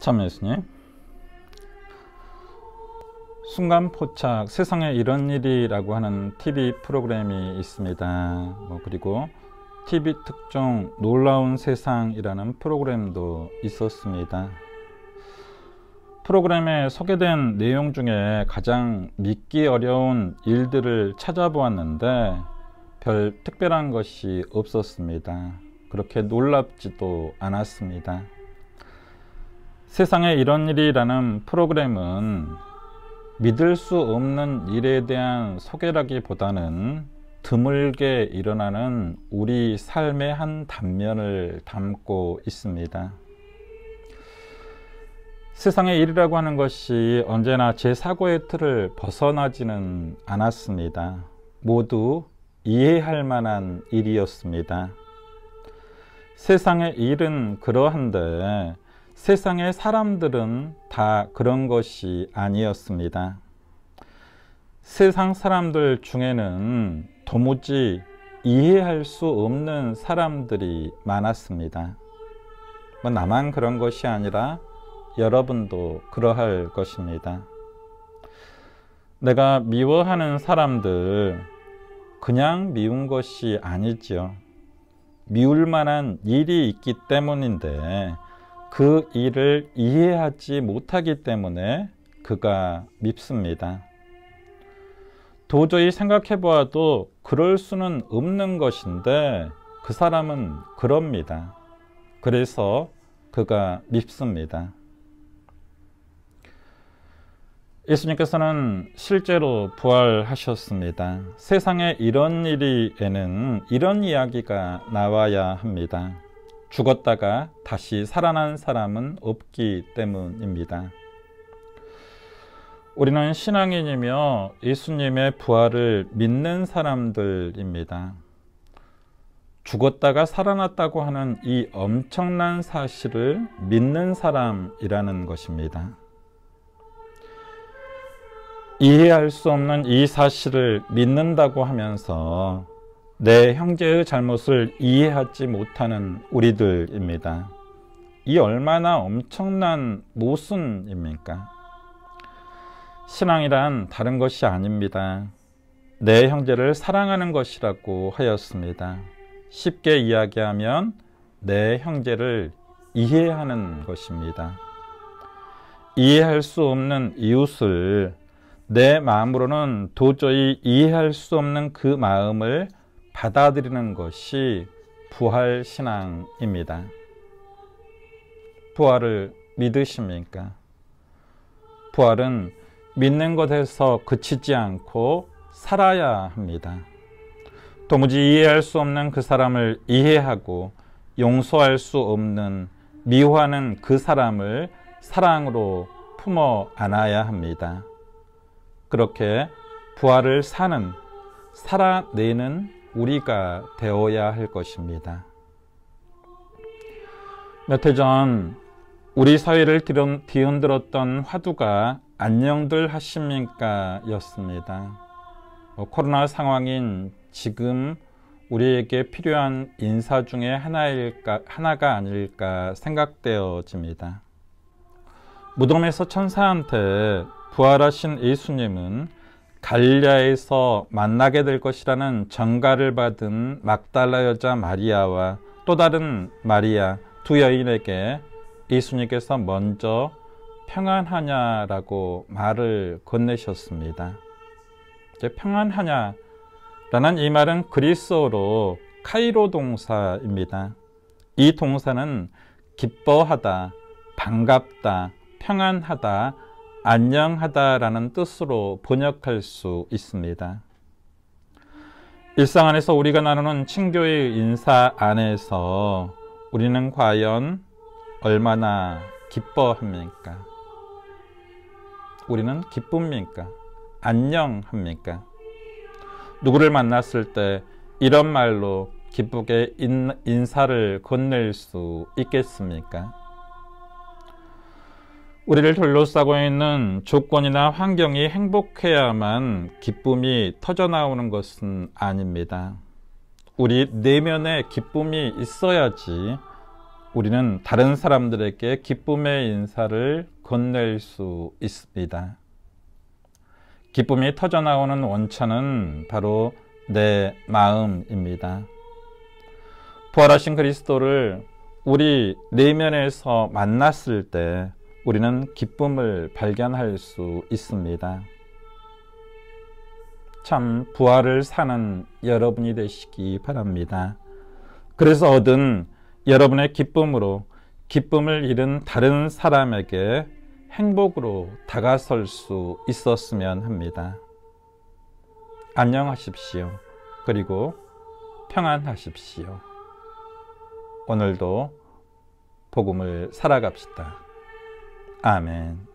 참 예수님, 순간포착 세상에 이런 일이라고 하는 TV 프로그램이 있습니다. 그리고 TV 특종 놀라운 세상이라는 프로그램도 있었습니다. 프로그램에 소개된 내용 중에 가장 믿기 어려운 일들을 찾아보았는데 별 특별한 것이 없었습니다. 그렇게 놀랍지도 않았습니다. 세상에 이런 일이라는 프로그램은 믿을 수 없는 일에 대한 소개라기보다는 드물게 일어나는 우리 삶의 한 단면을 담고 있습니다. 세상의 일이라고 하는 것이 언제나 제 사고의 틀을 벗어나지는 않았습니다. 모두 이해할 만한 일이었습니다. 세상의 일은 그러한데 세상의 사람들은 다 그런 것이 아니었습니다. 세상 사람들 중에는 도무지 이해할 수 없는 사람들이 많았습니다. 나만 그런 것이 아니라 여러분도 그러할 것입니다. 내가 미워하는 사람들, 그냥 미운 것이 아니지요. 미울 만한 일이 있기 때문인데 그 일을 이해하지 못하기 때문에 그가 밉습니다. 도저히 생각해 보아도 그럴 수는 없는 것인데 그 사람은 그럽니다. 그래서 그가 밉습니다. 예수님께서는 실제로 부활하셨습니다. 세상에 이런 일에는 이런 이야기가 나와야 합니다. 죽었다가 다시 살아난 사람은 없기 때문입니다. 우리는 신앙인이며 예수님의 부활을 믿는 사람들입니다. 죽었다가 살아났다고 하는 이 엄청난 사실을 믿는 사람이라는 것입니다. 이해할 수 없는 이 사실을 믿는다고 하면서 내 형제의 잘못을 이해하지 못하는 우리들입니다. 이 얼마나 엄청난 모순입니까? 신앙이란 다른 것이 아닙니다. 내 형제를 사랑하는 것이라고 하였습니다. 쉽게 이야기하면 내 형제를 이해하는 것입니다. 이해할 수 없는 이웃을 내 마음으로는 도저히 이해할 수 없는 그 마음을 받아들이는 것이 부활신앙입니다. 부활을 믿으십니까? 부활은 믿는 것에서 그치지 않고 살아야 합니다. 도무지 이해할 수 없는 그 사람을 이해하고 용서할 수 없는 미워하는 그 사람을 사랑으로 품어 안아야 합니다. 그렇게 부활을 살아내는 우리가 되어야 할 것입니다. 몇 해 전 우리 사회를 뒤흔들었던 화두가 안녕들 하십니까 였습니다. 코로나 상황인 지금 우리에게 필요한 인사 중에 하나가 아닐까 생각되어집니다. 무덤에서 천사한테 부활하신 예수님은 갈릴리아에서 만나게 될 것이라는 전가를 받은 막달라 여자 마리아와 또 다른 마리아 두 여인에게 예수님께서 먼저 평안하냐라고 말을 건네셨습니다. 평안하냐라는 이 말은 그리스어로 카이로 동사입니다. 이 동사는 기뻐하다, 반갑다, 평안하다, 안녕하다라는 뜻으로 번역할 수 있습니다. 일상 안에서 우리가 나누는 친교의 인사 안에서 우리는 과연 얼마나 기뻐합니까? 우리는 기쁩니까? 안녕합니까? 누구를 만났을 때 이런 말로 기쁘게 인사를 건넬 수 있겠습니까? 우리를 둘러싸고 있는 조건이나 환경이 행복해야만 기쁨이 터져나오는 것은 아닙니다. 우리 내면에 기쁨이 있어야지 우리는 다른 사람들에게 기쁨의 인사를 건넬 수 있습니다. 기쁨이 터져나오는 원천은 바로 내 마음입니다. 부활하신 그리스도를 우리 내면에서 만났을 때 우리는 기쁨을 발견할 수 있습니다. 참 부활을 사는 여러분이 되시기 바랍니다. 그래서 얻은 여러분의 기쁨으로 기쁨을 잃은 다른 사람에게 행복으로 다가설 수 있었으면 합니다. 안녕하십시오. 그리고 평안하십시오. 오늘도 복음을 살아갑시다. 아멘.